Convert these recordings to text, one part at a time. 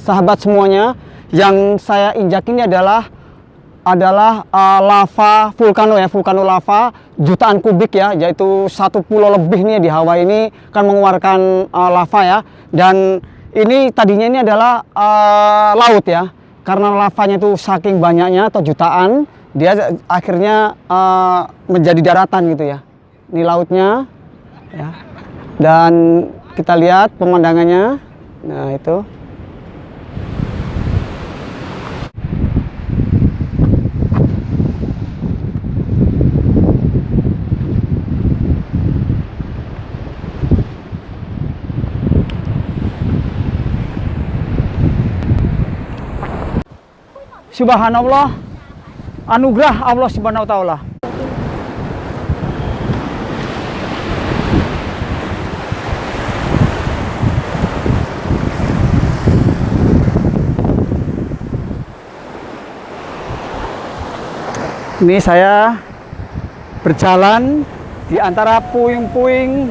sahabat semuanya, yang saya injak ini adalah lava vulkano ya, vulkano lava jutaan kubik ya, yaitu satu pulau lebih nih di Hawaii ini kan mengeluarkan lava ya. Dan ini tadinya ini adalah laut ya, karena lavanya itu saking banyaknya atau jutaan, dia akhirnya menjadi daratan gitu ya. Ini lautnya ya, dan kita lihat pemandangannya. Nah itu subhanallah, anugerah Allah subhanahu wa ta'ala. Ini saya berjalan di antara puing-puing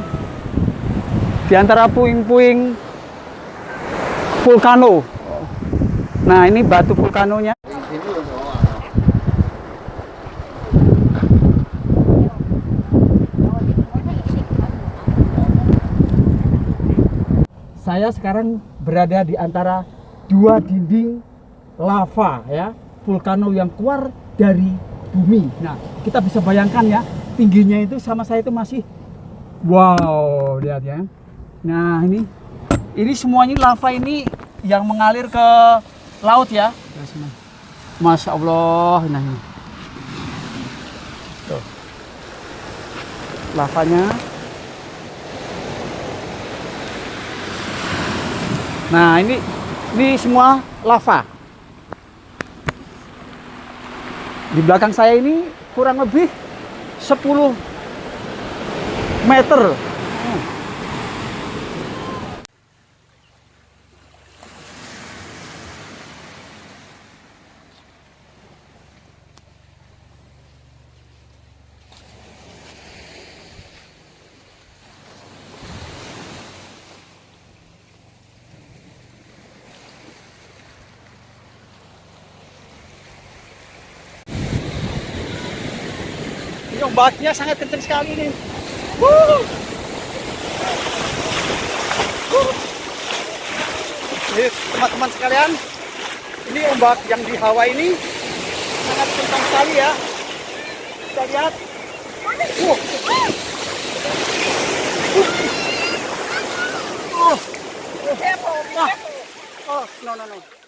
vulkano. Nah, ini batu vulkanonya. Saya sekarang berada di antara dua dinding lava ya, vulkano yang keluar dari bumi. Nah, kita bisa bayangkan ya, tingginya itu sama saya itu masih wow, lihat ya. Nah, ini semuanya lava ini yang mengalir ke laut ya. Masya Allah, nah ini. Tuh. Lavanya. Nah, ini semua lava. Di belakang saya ini kurang lebih 10 meter. Ini ombaknya sangat kencang sekali nih. Ini teman-teman sekalian, ini ombak yang di Hawaii ini sangat kencang sekali ya. Kita lihat. No.